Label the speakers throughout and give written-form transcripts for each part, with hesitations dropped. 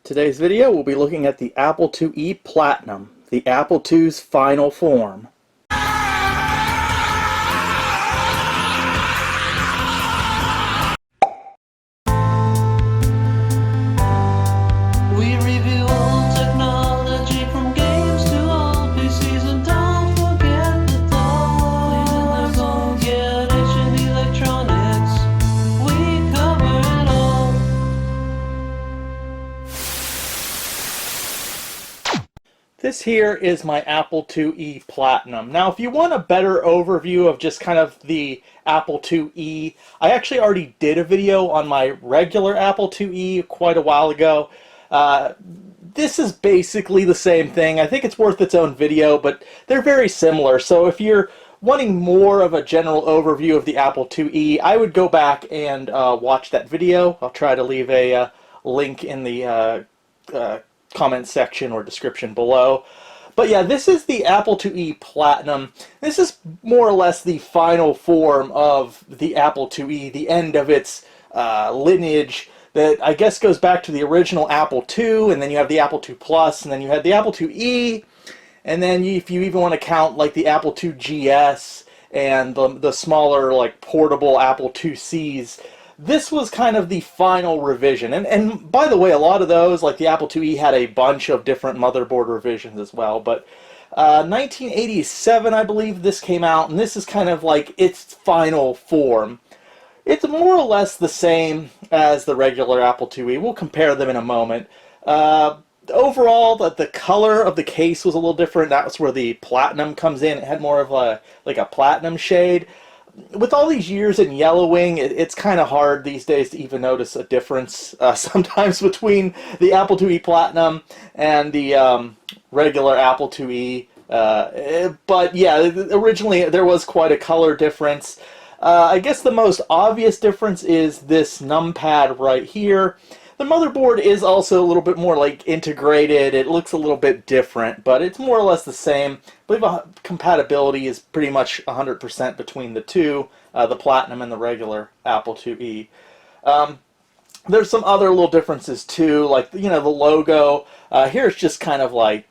Speaker 1: Today's video we'll be looking at the Apple IIe Platinum, the Apple II's final form.
Speaker 2: We review old technology from games to old PCs, and don't forget the doors. Don't get ancient electronics. We cover it all.
Speaker 1: This here is my Apple IIe Platinum. Now if you want a better overview of just kind of the Apple IIe, I actually already did a video on my regular Apple IIe quite a while ago. This is basically the same thing. I think it's worth its own video, but they're very similar. So if you're wanting more of a general overview of the Apple IIe, I would go back and watch that video. I'll try to leave a link in the comment section or description below. But yeah, this is the Apple IIe Platinum. This is more or less the final form of the Apple IIe, the end of its lineage that I guess goes back to the original Apple II, and then you have the Apple II Plus, and then you had the Apple IIe, and then if you even want to count like the Apple II GS and the smaller like portable Apple IIcs, this was kind of the final revision. And by the way, a lot of those, like the Apple IIe, had a bunch of different motherboard revisions as well. But 1987, I believe, this came out, and this is kind of like its final form. It's more or less the same as the regular Apple IIe. We'll compare them in a moment. Overall, the color of the case was a little different. That's where the Platinum comes in. It had more of a platinum shade. With all these years in yellowing, it's kind of hard these days to even notice a difference sometimes between the Apple IIe Platinum and the regular Apple IIe. But yeah, originally there was quite a color difference. I guess the most obvious difference is this numpad right here. The motherboard is also a little bit more like integrated. It looks a little bit different, but it's more or less the same. I believe compatibility is pretty much 100% between the two, the Platinum and the regular Apple IIe. There's some other little differences too, like the logo. Here it's just kind of like,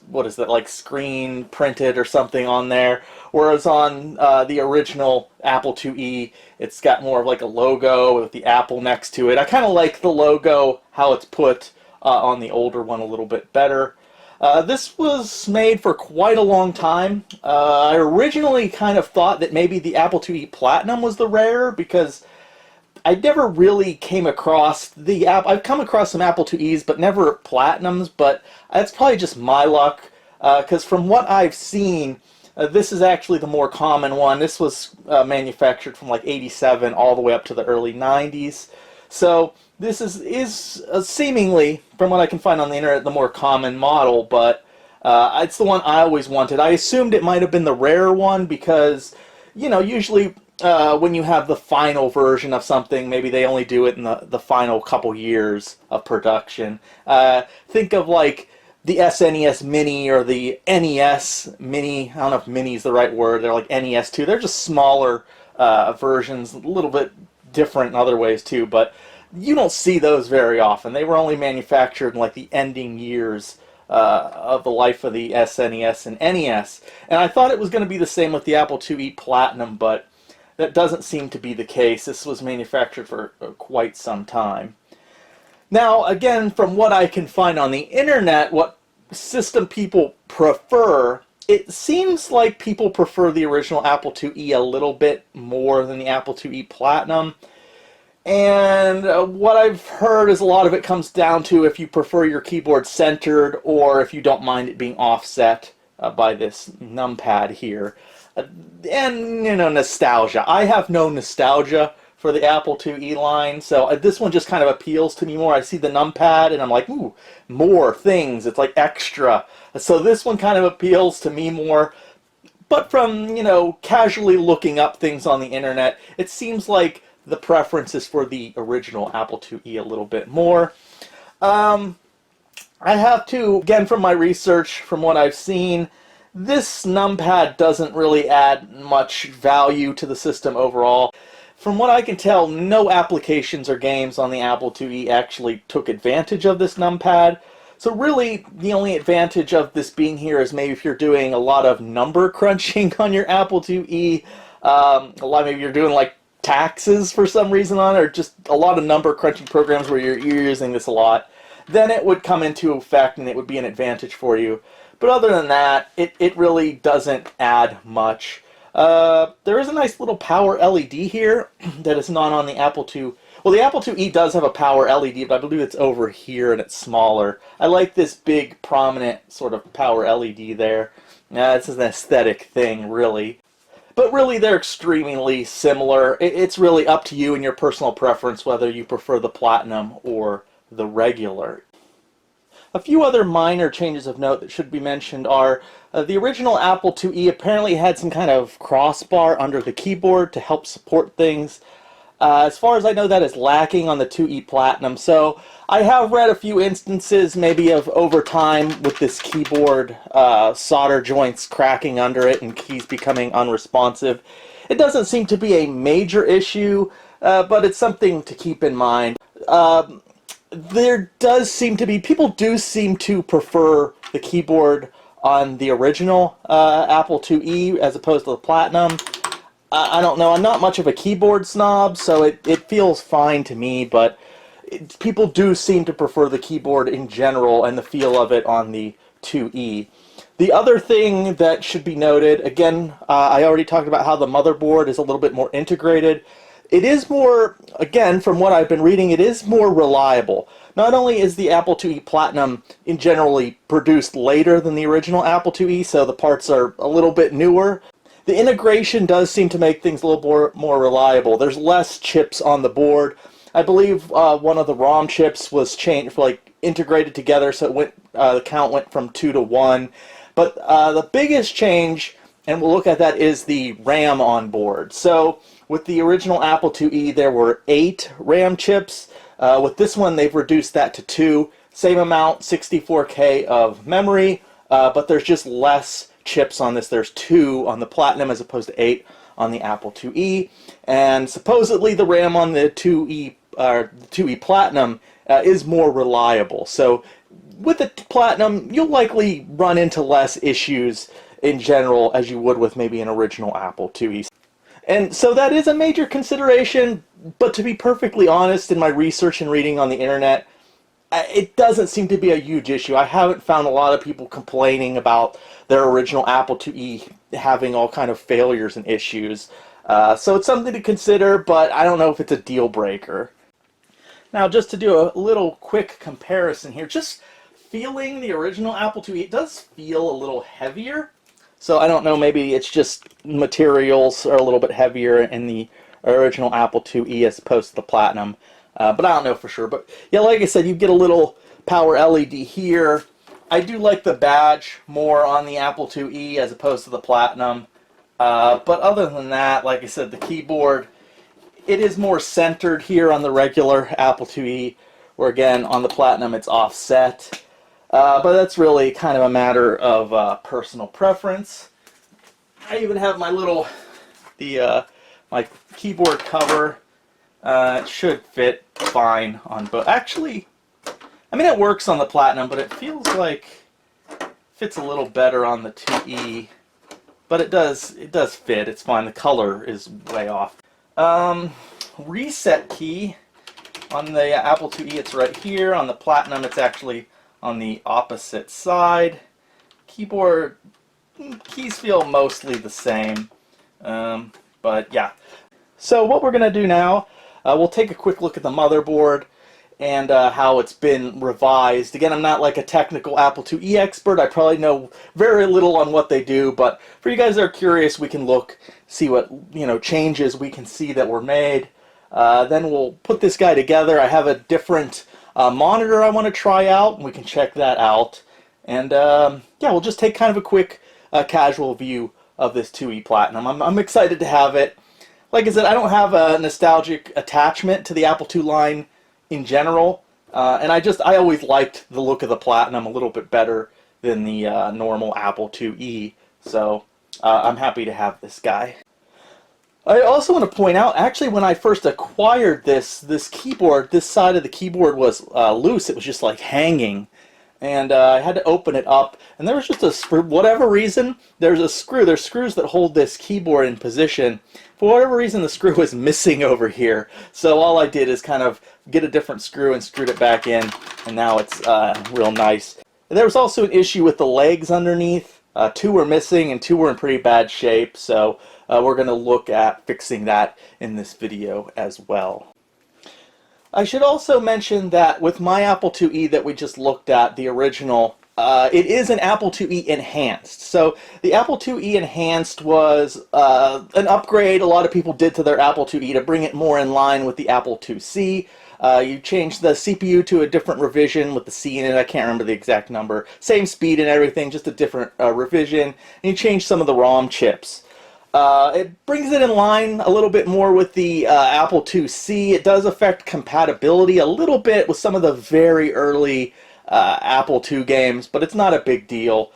Speaker 1: what is that, like screen printed or something on there, whereas on the original Apple IIe it's got more of like a logo with the apple next to it. I kind of like the logo, how it's put on the older one a little bit better. This was made for quite a long time. I originally kind of thought that maybe the Apple IIe Platinum was the rare, because I never really came across the I've come across some Apple IIes, but never Platinums. But that's probably just my luck, because from what I've seen, this is actually the more common one. This was manufactured from like '87 all the way up to the early '90s. So this is seemingly, from what I can find on the internet, the more common model. But it's the one I always wanted. I assumed it might have been the rare one because, usually when you have the final version of something, maybe they only do it in the final couple years of production. Think of like the SNES Mini or the NES Mini. I don't know if Mini is the right word. They're like NES 2. They're just smaller versions, a little bit different in other ways too, but you don't see those very often. They were only manufactured in like the ending years of the life of the SNES and NES. And I thought it was going to be the same with the Apple IIe Platinum, but that doesn't seem to be the case. This was manufactured for quite some time. Now, again, from what I can find on the internet, what system people prefer, it seems like people prefer the original Apple IIe a little bit more than the Apple IIe Platinum. And what I've heard is a lot of it comes down to if you prefer your keyboard centered or if you don't mind it being offset by this numpad here. And, nostalgia. I have no nostalgia for the Apple IIe line, so this one just kind of appeals to me more. I see the numpad and I'm like, ooh, more things. It's like extra. So this one kind of appeals to me more. But from, casually looking up things on the internet, it seems like the preference is for the original Apple IIe a little bit more. I have to, again, from my research, from what I've seen, this numpad doesn't really add much value to the system overall. From what I can tell, no applications or games on the Apple IIe actually took advantage of this numpad. So really, the only advantage of this being here is maybe if you're doing a lot of number crunching on your Apple IIe, maybe you're doing like taxes for some reason on it, or just a lot of number crunching programs where you're using this a lot, then it would come into effect and it would be an advantage for you. But other than that, it really doesn't add much. There is a nice little power LED here that is not on the Apple II. Well, the Apple IIe does have a power LED, but I believe it's over here and it's smaller. I like this big, prominent sort of power LED there. It's an aesthetic thing, really. But really, they're extremely similar. It's really up to you and your personal preference whether you prefer the Platinum or the regular. A few other minor changes of note that should be mentioned are the original Apple IIe apparently had some kind of crossbar under the keyboard to help support things. As far as I know, that is lacking on the IIe Platinum. So I have read a few instances maybe of over time with this keyboard solder joints cracking under it and keys becoming unresponsive. It doesn't seem to be a major issue, but it's something to keep in mind. There does seem to be, people do seem to prefer the keyboard on the original Apple IIe as opposed to the Platinum. I don't know, I'm not much of a keyboard snob, so it feels fine to me, but people do seem to prefer the keyboard in general and the feel of it on the IIe. The other thing that should be noted, again, I already talked about how the motherboard is a little bit more integrated. It is more, again, from what I've been reading, it is more reliable. Not only is the Apple IIe Platinum in generally produced later than the original Apple IIe, so the parts are a little bit newer, the integration does seem to make things a little more reliable. There's less chips on the board. I believe one of the ROM chips was changed, integrated together, so it went, the count went from 2 to 1. But the biggest change, and we'll look at that, is the RAM on board. So with the original Apple IIe, there were 8 RAM chips. With this one, they've reduced that to 2. Same amount, 64K of memory, but there's just less chips on this. There's 2 on the Platinum as opposed to 8 on the Apple IIe. And supposedly the RAM on the IIe Platinum is more reliable. So with the Platinum, you'll likely run into less issues in general as you would with maybe an original Apple IIe. And so that is a major consideration, but to be perfectly honest, in my research and reading on the internet, it doesn't seem to be a huge issue. I haven't found a lot of people complaining about their original Apple IIe having all kind of failures and issues. So it's something to consider, but I don't know if it's a deal breaker. Now, just to do a little quick comparison here, just feeling the original Apple IIe, it does feel a little heavier. So I don't know, maybe it's just materials are a little bit heavier in the original Apple IIe as opposed to the Platinum. But I don't know for sure. But yeah, like I said, you get a little power LED here. I do like the badge more on the Apple IIe as opposed to the Platinum. But other than that, like I said, the keyboard, it is more centered here on the regular Apple IIe, where again, on the Platinum it's offset. But that's really kind of a matter of personal preference. I even have my little, my keyboard cover. It should fit fine on both. Actually, I mean, it works on the Platinum, but it feels like it fits a little better on the IIe. But it does fit. It's fine. The color is way off. Reset key on the Apple IIe, it's right here. On the Platinum, it's actually on the opposite side. Keyboard keys feel mostly the same. But yeah. So what we're going to do now, we'll take a quick look at the motherboard and how it's been revised. Again, I'm not like a technical Apple IIe expert. I probably know very little on what they do, but for you guys that are curious, we can look, see what changes we can see that were made. Then we'll put this guy together. I have a different monitor I want to try out, and we can check that out. And yeah, we'll just take kind of a quick casual view of this IIe Platinum. I'm excited to have it. Like I said, I don't have a nostalgic attachment to the Apple II line in general, and I always liked the look of the Platinum a little bit better than the normal Apple IIe, so I'm happy to have this guy. I also want to point out, actually, when I first acquired this keyboard, this side of the keyboard was loose. It was just like hanging, and I had to open it up, and there was just a for whatever reason, there's a screw. There's screws that hold this keyboard in position. For whatever reason, the screw was missing over here. So all I did is kind of get a different screw and screwed it back in, and now it's real nice. And there was also an issue with the legs underneath. Two were missing, and two were in pretty bad shape. So we're going to look at fixing that in this video as well. I should also mention that with my Apple IIe that we just looked at, the original, it is an Apple IIe Enhanced. So the Apple IIe Enhanced was an upgrade a lot of people did to their Apple IIe to bring it more in line with the Apple IIc. You changed the CPU to a different revision with the C in it. I can't remember the exact number. Same speed and everything, just a different revision. And you changed some of the ROM chips. It brings it in line a little bit more with the Apple IIc. It does affect compatibility a little bit with some of the very early Apple II games, but it's not a big deal.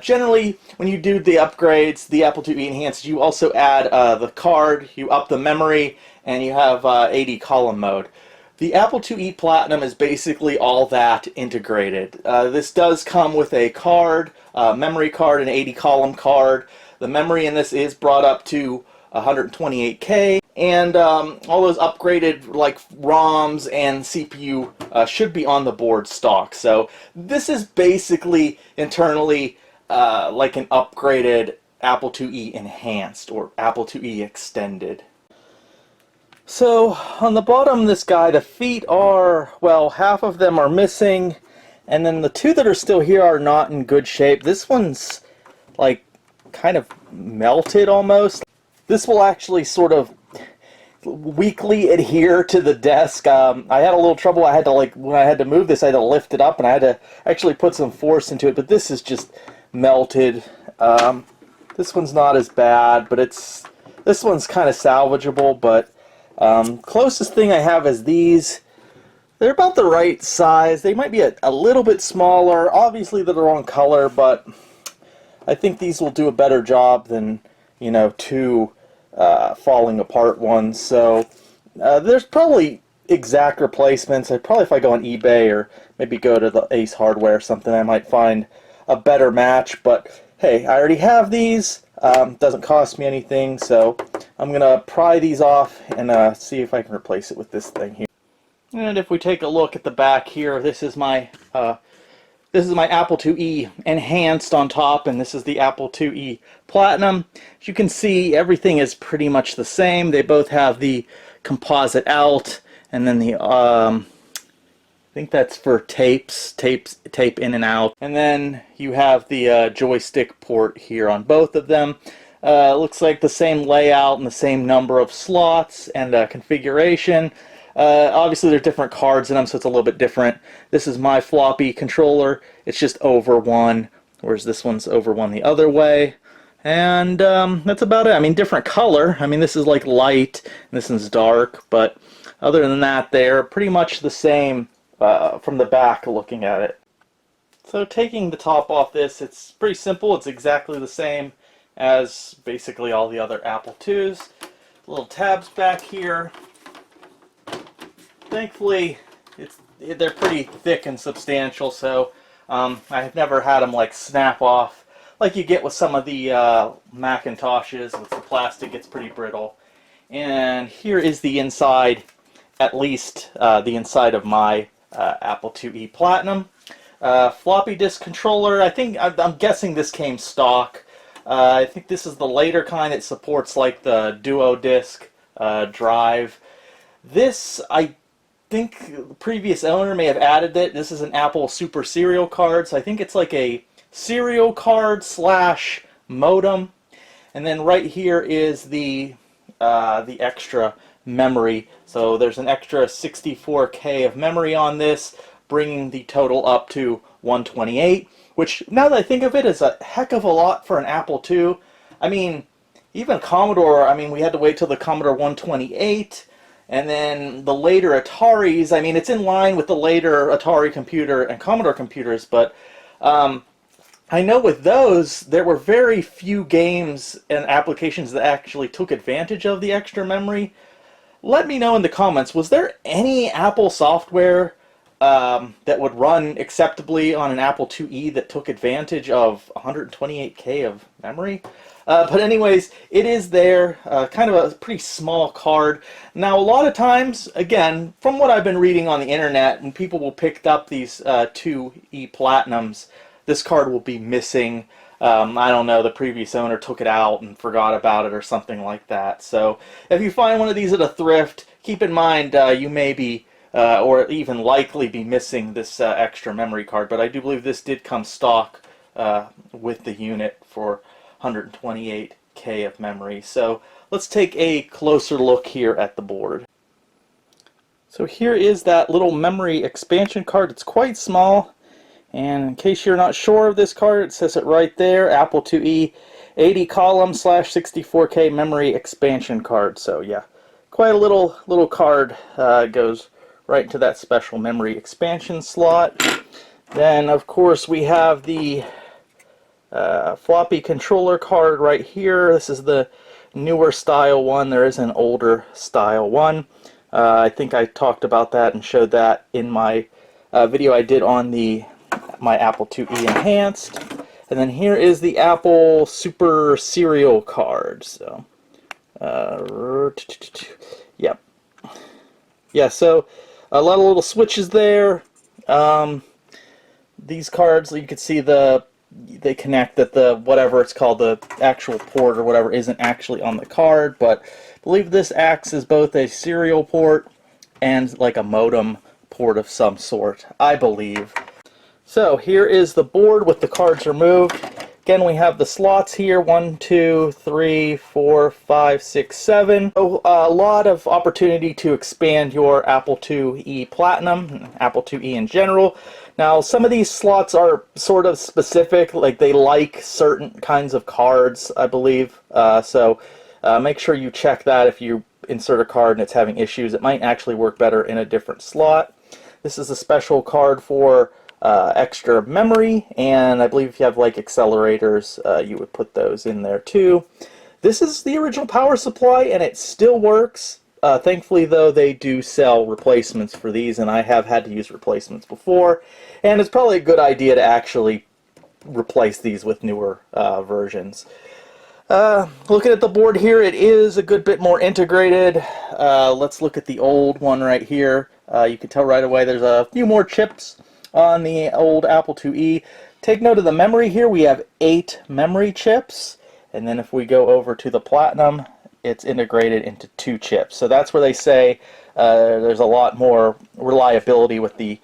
Speaker 1: Generally, when you do the upgrades, the Apple IIe Enhanced, you also add the card, you up the memory, and you have 80 column mode. The Apple IIe Platinum is basically all that integrated. This does come with a card, memory card, an 80 column card. The memory in this is brought up to 128K, and all those upgraded like ROMs and CPU should be on the board stock. So this is basically internally like an upgraded Apple IIe Enhanced or Apple IIe Extended. So on the bottom of this guy, the feet are, well, half of them are missing, and then the two that are still here are not in good shape. This one's like kind of melted almost. This will actually sort of weakly adhere to the desk. I had a little trouble. I had to, like, when I had to move this, I had to lift it up, and I had to actually put some force into it, but this is just melted. This one's not as bad, but this one's kind of salvageable, but closest thing I have is these. They're about the right size. They might be a little bit smaller. Obviously they're the wrong color, but I think these will do a better job than, you know, two falling apart ones. So there's probably exact replacements. Probably if I go on eBay or maybe go to the Ace Hardware or something, I might find a better match. But hey, I already have these. Doesn't cost me anything, so I'm gonna pry these off and see if I can replace it with this thing here. And if we take a look at the back here, this is my Apple IIe Enhanced on top, and this is the Apple IIe Platinum. As you can see, everything is pretty much the same. They both have the composite out, and then the I think that's for tape in and out. And then you have the joystick port here on both of them. Looks like the same layout and the same number of slots and configuration. Obviously there's different cards in them, so it's a little bit different. This is my floppy controller. It's just over one, whereas this one's over one the other way. And that's about it. I mean, different color. I mean, this is like light, and this one's dark, but other than that, they're pretty much the same from the back looking at it. So taking the top off this, it's pretty simple. It's exactly the same as basically all the other Apple IIs. Little tabs back here. Thankfully, they're pretty thick and substantial, so I've never had them like snap off like you get with some of the Macintoshes. With the plastic, it's pretty brittle. And here is the inside, at least the inside of my Apple IIe Platinum. Floppy disk controller, I'm guessing this came stock. I think this is the later kind that supports like the duo disk drive. This, I think the previous owner may have added it. This is an Apple Super Serial card, so I think it's like a serial card slash modem. And then right here is the extra memory. So there's an extra 64K of memory on this, bringing the total up to 128, which, now that I think of it, is a heck of a lot for an Apple II. I mean, even Commodore, I mean, we had to wait till the Commodore 128, and then the later Ataris, I mean, it's in line with the later Atari computer and Commodore computers, but I know with those, there were very few games and applications that actually took advantage of the extra memory. Let me know in the comments, was there any Apple software that would run acceptably on an Apple IIe that took advantage of 128K of memory? But anyways, it is there, kind of a pretty small card. Now, a lot of times, again, from what I've been reading on the internet, when people will pick up these IIe Platinums, this card will be missing. I don't know, the previous owner took it out and forgot about it or something like that. So if you find one of these at a thrift, keep in mind you may be, or even likely be missing this extra memory card. But I do believe this did come stock with the unit for 128K of memory. So let's take a closer look here at the board. So here is that little memory expansion card. It's quite small. And in case you're not sure of this card, it says it right there, Apple IIe 80 column / 64K memory expansion card. So yeah, quite a little card. Goes right into that special memory expansion slot. Then of course we have the floppy controller card right here. This is the newer style one. There is an older style one. I think I talked about that and showed that in my video I did on my Apple IIe Enhanced. And then here is the Apple Super Serial card. So, yep. Yeah, so a lot of little switches there. These cards, you can see they connect that the, whatever it's called, the actual port or whatever isn't actually on the card, but I believe this acts as both a serial port and like a modem port of some sort, I believe. So here is the board with the cards removed. Again, we have the slots here, 1, 2, 3, 4, 5, 6, 7. So a lot of opportunity to expand your Apple IIe Platinum, Apple IIe in general. Now, some of these slots are sort of specific, like they like certain kinds of cards, I believe. So make sure you check that if you insert a card and it's having issues. It might actually work better in a different slot. This is a special card for extra memory, and I believe if you have like accelerators, you would put those in there too. This is the original power supply, and it still works. Thankfully, though, they do sell replacements for these, and I have had to use replacements before, and it's probably a good idea to actually replace these with newer versions. Looking at the board here, it is a good bit more integrated. Let's look at the old one right here. You can tell right away there's a few more chips on the old Apple IIe. Take note of the memory here. We have 8 memory chips, and then if we go over to the Platinum, it's integrated into 2 chips. So that's where they say there's a lot more reliability with the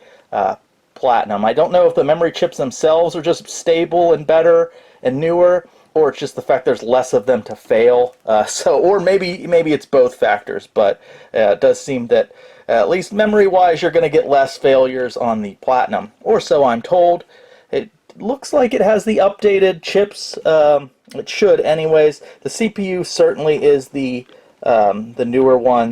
Speaker 1: Platinum. I don't know if the memory chips themselves are just stable and better and newer, or it's just the fact there's less of them to fail. Or maybe it's both factors, but it does seem that at least memory-wise, you're going to get less failures on the Platinum, or so I'm told. It looks like it has the updated chips. It should, anyways. The CPU certainly is the newer one.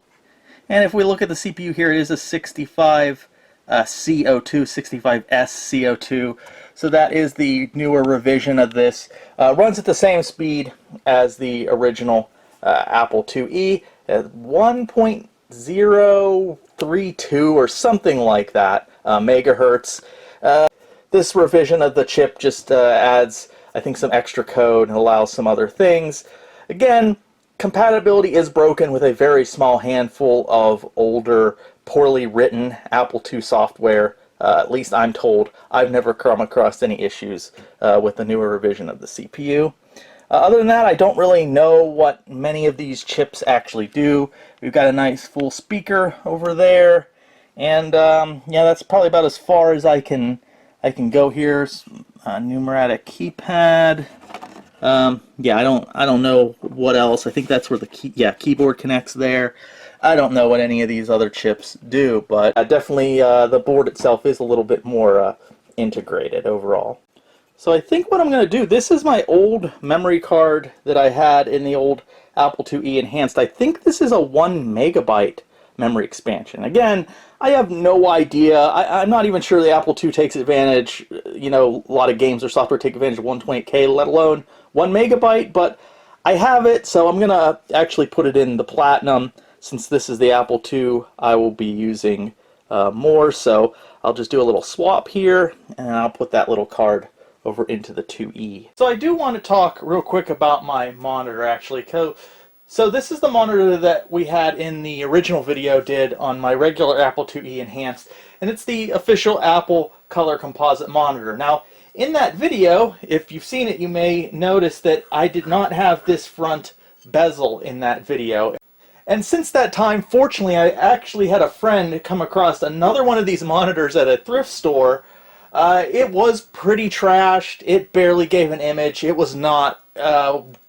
Speaker 1: And if we look at the CPU here, it is a 65 CO2, 65S CO2. So that is the newer revision of this. Runs at the same speed as the original Apple IIe at 1.032 or something like that megahertz. This revision of the chip just adds, I think, some extra code and allows some other things. Again, compatibility is broken with a very small handful of older, poorly written Apple II software. At least I'm told. I've never come across any issues with the newer revision of the CPU. Other than that, I don't really know what many of these chips actually do. We've got a nice full speaker over there, and yeah, that's probably about as far as I can go here. Numeric keypad. Yeah, I don't know what else. I think that's where the keyboard connects there. I don't know what any of these other chips do, but definitely the board itself is a little bit more integrated overall. So I think what I'm going to do, this is my old memory card that I had in the old Apple IIe Enhanced. I think this is a 1 megabyte memory expansion. Again, I have no idea. I'm not even sure the Apple II takes advantage, you know, a lot of games or software take advantage of 128K, let alone 1 megabyte, but I have it, so I'm going to actually put it in the Platinum. Since this is the Apple II, I will be using more, so I'll just do a little swap here, and I'll put that little card over into the IIe. So I do want to talk real quick about my monitor, actually. So this is the monitor that we had in the original video did on my regular Apple IIe Enhanced, and it's the official Apple color composite monitor. Now, in that video, if you've seen it, you may notice that I did not have this front bezel in that video. And since that time, fortunately, I actually had a friend come across another one of these monitors at a thrift store. It was pretty trashed. It barely gave an image. It was not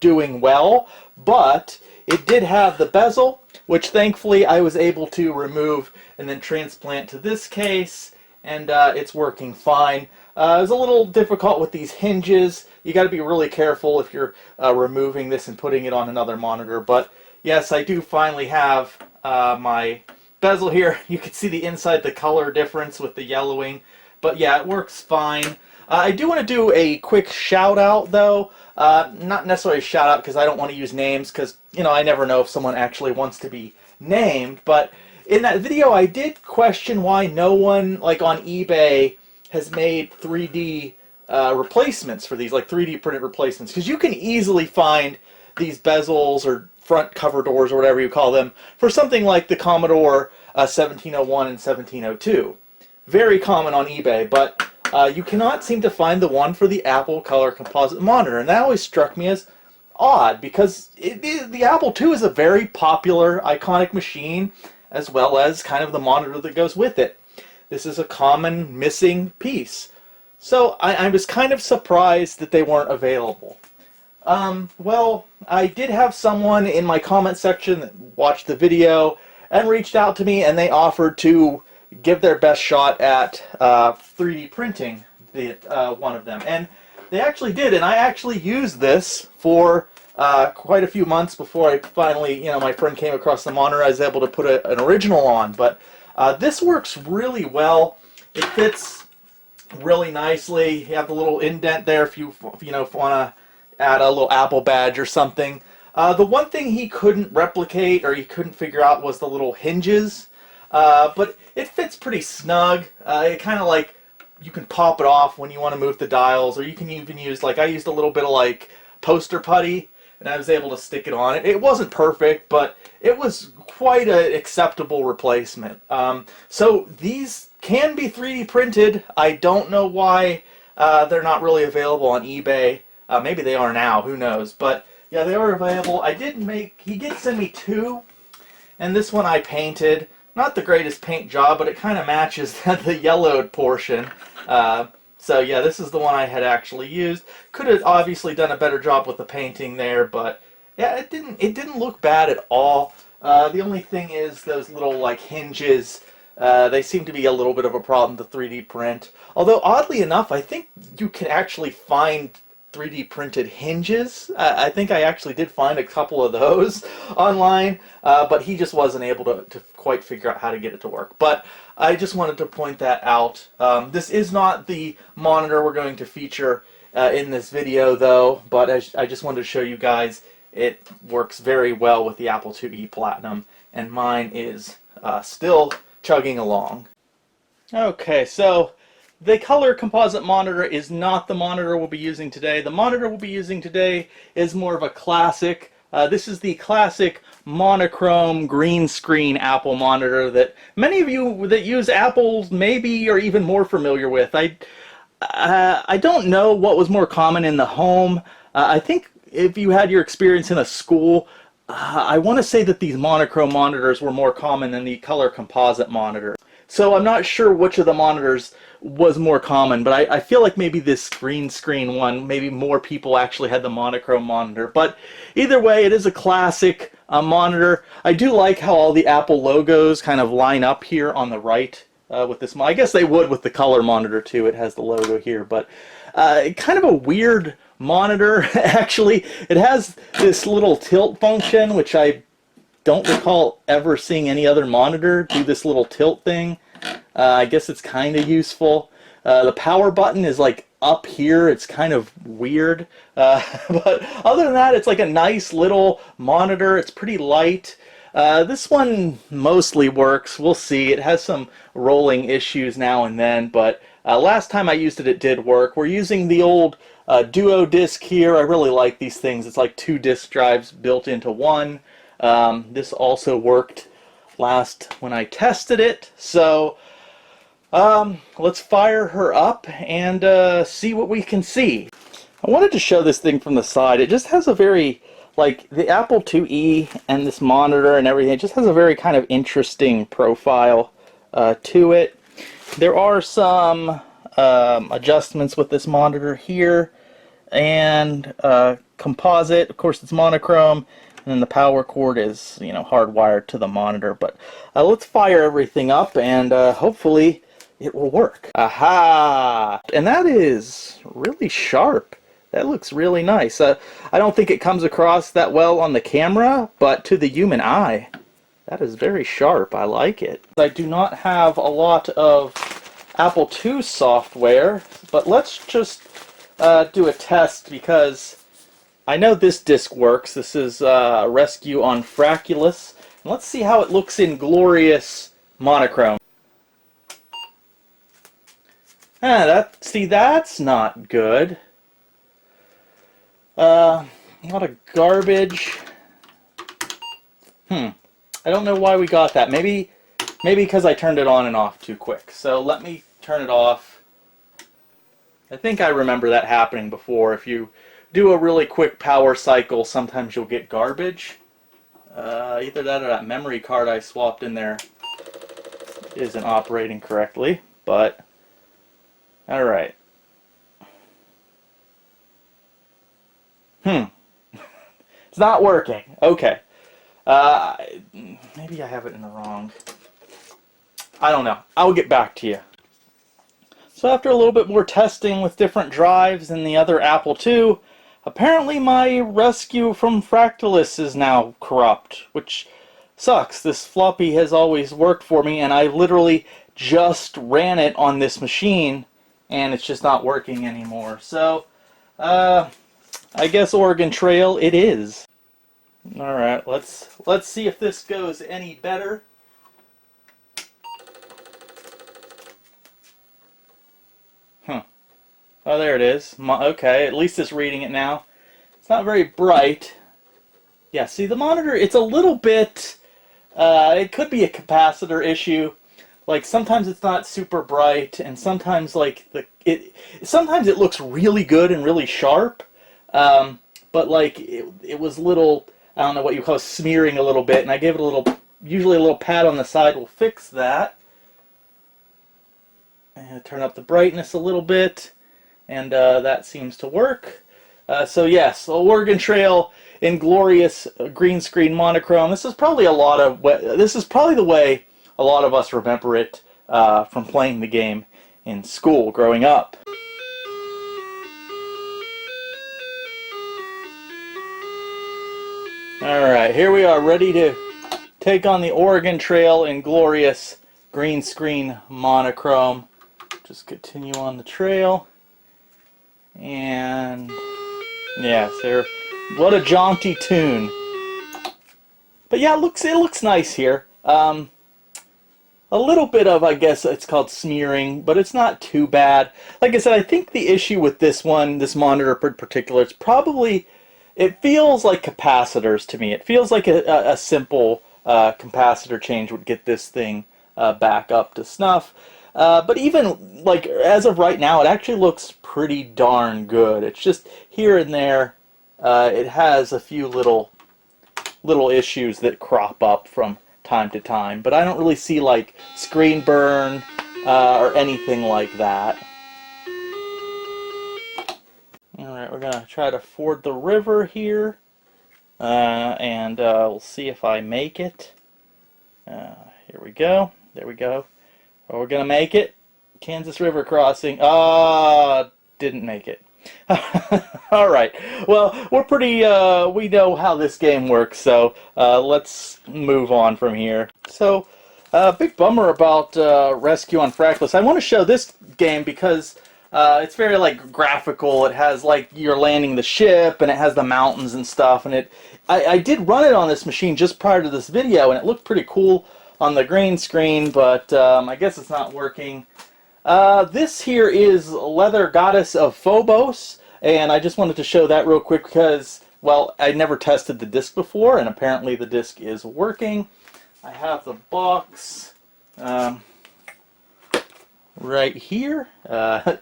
Speaker 1: doing well, but it did have the bezel, which thankfully I was able to remove and then transplant to this case, and it's working fine. It was a little difficult with these hinges. You got to be really careful if you're removing this and putting it on another monitor, but yes, I do finally have my bezel here. You can see the inside, the color difference with the yellowing, but yeah, it works fine. I do want to do a quick shout out though. Not necessarily a shout out because I don't want to use names, because you know, I never know if someone actually wants to be named, but in that video I did question why no one like on eBay has made 3D replacements for these, like 3D printed replacements, because you can easily find these bezels or front cover doors or whatever you call them for something like the Commodore 1701 and 1702. Very common on eBay, but you cannot seem to find the one for the Apple color composite monitor, and that always struck me as odd, because the Apple II is a very popular, iconic machine, as well as kind of the monitor that goes with it. This is a common missing piece. So I was kind of surprised that they weren't available. Well, I did have someone in my comment section that watched the video and reached out to me, and they offered to give their best shot at 3D printing one of them. And they actually did, and I actually used this for quite a few months before I finally, you know, my friend came across the monitor. I was able to put an original on, but this works really well. It fits really nicely. You have the little indent there if you want to add a little Apple badge or something. The one thing he couldn't replicate or he couldn't figure out was the little hinges, but it fits pretty snug. It kind of like, you can pop it off when you want to move the dials, or you can even use, like I used a little bit of like poster putty, and I was able to stick it on it. It wasn't perfect, but it was quite an acceptable replacement. So these can be 3D printed. I don't know why they're not really available on eBay. Maybe they are now, who knows, but yeah, they are available. He did send me two, and this one I painted. Not the greatest paint job, but it kind of matches the yellowed portion. So yeah, this is the one I had actually used. Could have obviously done a better job with the painting there, but yeah, it didn't look bad at all. The only thing is those little like hinges, they seem to be a little bit of a problem to 3D print. Although oddly enough, I think you can actually find 3D printed hinges. I think I actually did find a couple of those online, but he just wasn't able to quite figure out how to get it to work. But I just wanted to point that out. This is not the monitor we're going to feature in this video though, but I just wanted to show you guys it works very well with the Apple IIe Platinum, and mine is still chugging along. Okay, so the color composite monitor is not the monitor we'll be using today. The monitor we'll be using today is more of a classic. This is the classic monochrome green screen Apple monitor that many of you that use Apples maybe are even more familiar with. I don't know what was more common in the home. I think if you had your experience in a school, I want to say that these monochrome monitors were more common than the color composite monitor. So I'm not sure which of the monitors was more common, but I feel like maybe this green screen one, maybe more people actually had the monochrome monitor. But either way, it is a classic monitor. I do like how all the Apple logos kind of line up here on the right with this. I guess they would with the color monitor too. It has the logo here, but kind of a weird monitor actually. It has this little tilt function, which I don't recall ever seeing any other monitor do this little tilt thing. I guess it's kind of useful. The power button is like up here. It's kind of weird. But other than that, it's like a nice little monitor. It's pretty light. This one mostly works. We'll see. It has some rolling issues now and then, but last time I used it, it did work. We're using the old Duo disc here. I really like these things. It's like 2 disk drives built into one. This also worked last when I tested it. So let's fire her up and see what we can see. I wanted to show this thing from the side. It just has a very, like, the Apple IIe and this monitor and everything, it just has a very kind of interesting profile to it. There are some adjustments with this monitor here, and composite, of course it's monochrome, and then the power cord is, you know, hardwired to the monitor. But let's fire everything up and hopefully it will work. Aha! And that is really sharp. That looks really nice. I don't think it comes across that well on the camera, but to the human eye, that is very sharp. I like it. I do not have a lot of Apple II software, but let's just do a test because I know this disc works. This is Rescue on Fraculus. And let's see how it looks in glorious monochrome. See, that's not good. A lot of garbage. I don't know why we got that. Maybe because I turned it on and off too quick. So let me turn it off. I think I remember that happening before. If you do a really quick power cycle, sometimes you'll get garbage. Either that or that memory card I swapped in there isn't operating correctly. But, alright. It's not working. Okay. Maybe I have it in the wrong. I don't know. I'll get back to you. So after a little bit more testing with different drives and the other Apple II, apparently my Rescue from Fractalus is now corrupt, which sucks. This floppy has always worked for me, and I literally just ran it on this machine, and it's just not working anymore. So, I guess Oregon Trail it is. Alright, let's see if this goes any better. Oh, there it is. Okay, at least it's reading it now. It's not very bright. Yeah, see the monitor, it's a little bit, it could be a capacitor issue. Like sometimes it's not super bright, and sometimes like sometimes it looks really good and really sharp. But like it was little, I don't know what you call it, smearing a little bit, and I gave it a little, usually a little pat on the side will fix that. And turn up the brightness a little bit, and that seems to work. So yes, Oregon Trail in glorious green screen monochrome. This is probably the way a lot of us remember it from playing the game in school growing up. Alright, here we are, ready to take on the Oregon Trail in glorious green screen monochrome. Just continue on the trail. And yes, there. What a jaunty tune. But yeah, it looks nice here. A little bit of, I guess it's called smearing, but it's not too bad. Like I said, I think the issue with this one, this monitor in particular, it's probably, it feels like capacitors to me. It feels like a simple capacitor change would get this thing back up to snuff. But even, like, as of right now, it actually looks pretty darn good. It's just here and there, it has a few little issues that crop up from time to time. But I don't really see, like, screen burn or anything like that. Alright, we're going to try to ford the river here. And we'll see if I make it. Here we go. There we go. Oh, we're going to make it. Kansas River crossing. Didn't make it. All right. Well, we're pretty. We know how this game works, so let's move on from here. So, big bummer about Rescue on Frackless. I want to show this game because it's very like graphical. It has like you're landing the ship, and it has the mountains and stuff. And I did run it on this machine just prior to this video, and it looked pretty cool on the green screen, but I guess it's not working. This here is Leather Goddess of Phobos, and I just wanted to show that real quick because, well, I never tested the disc before, and apparently the disc is working. I have the box right here.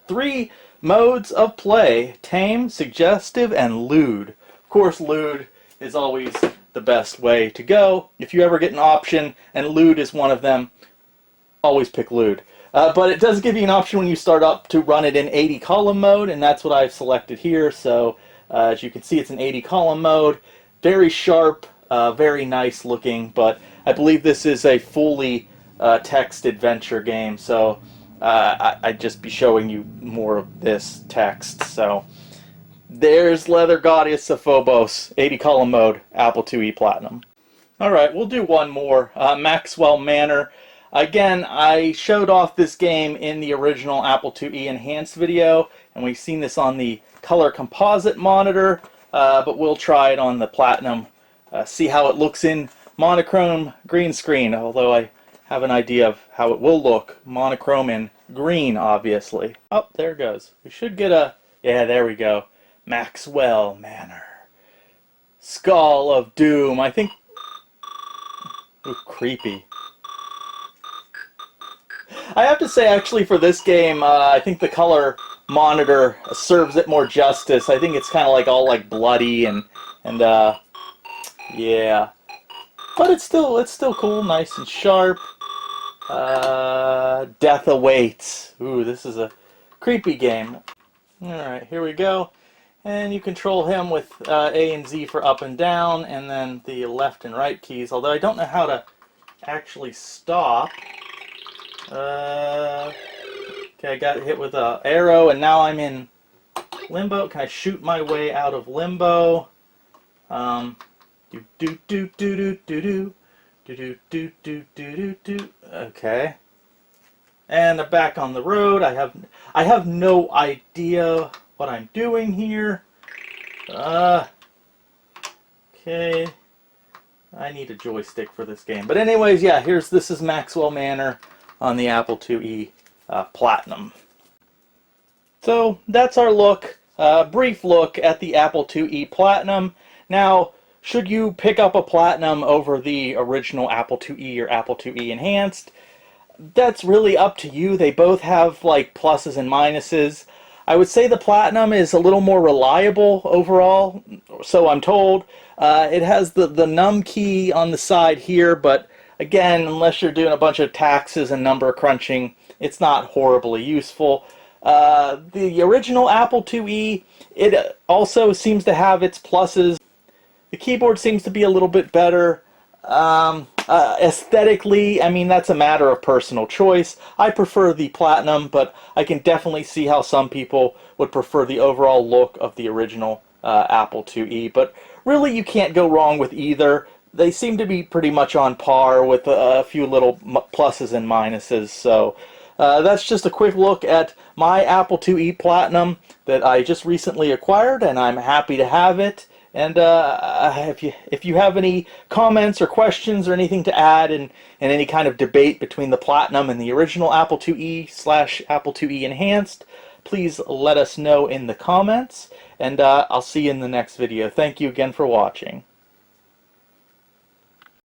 Speaker 1: 3 modes of play: tame, suggestive, and lewd. Of course, lewd is always the best way to go. If you ever get an option, and lewd is one of them, always pick lewd. But it does give you an option when you start up to run it in 80 column mode, and that's what I've selected here. So as you can see, it's an 80 column mode. Very sharp, very nice looking, but I believe this is a fully text adventure game, so I'd just be showing you more of this text. So there's Leather Goddess of Phobos, 80 column mode, Apple IIe Platinum. Alright, we'll do one more. Maxwell Manor. Again, I showed off this game in the original Apple IIe Enhanced video, and we've seen this on the color composite monitor, but we'll try it on the Platinum, see how it looks in monochrome green screen, although I have an idea of how it will look monochrome in green, obviously. Oh, there it goes. We should get a... yeah, there we go. Maxwell Manor. Skull of Doom. I think... ooh, creepy. I have to say, actually, for this game, I think the color monitor serves it more justice. I think it's kind of like all like bloody and yeah, but it's still cool, nice and sharp. Death Awaits. Ooh, this is a creepy game. All right, here we go, and you control him with A and Z for up and down, and then the left and right keys. Although I don't know how to actually stop. Okay, I got hit with an arrow, and now I'm in limbo. Can I shoot my way out of limbo? Do do do do do do do do do do do. Okay, and I'm back on the road. I have no idea what I'm doing here. Okay, I need a joystick for this game. But anyways, yeah, this is Maxwell Manor on the Apple IIe Platinum. So that's our look, brief look at the Apple IIe Platinum. Now, should you pick up a Platinum over the original Apple IIe or Apple IIe Enhanced? That's really up to you. They both have like pluses and minuses. I would say the Platinum is a little more reliable overall, so I'm told. It has the num key on the side here, but again, unless you're doing a bunch of taxes and number crunching, it's not horribly useful. The original Apple IIe, it also seems to have its pluses. The keyboard seems to be a little bit better. Aesthetically, I mean, that's a matter of personal choice. I prefer the Platinum, but I can definitely see how some people would prefer the overall look of the original Apple IIe. But really, you can't go wrong with either. They seem to be pretty much on par with a few little pluses and minuses. So that's just a quick look at my Apple IIe Platinum that I just recently acquired, and I'm happy to have it. And if you have any comments or questions or anything to add in any kind of debate between the Platinum and the original Apple IIe / Apple IIe Enhanced, please let us know in the comments. And I'll see you in the next video. Thank you again for watching.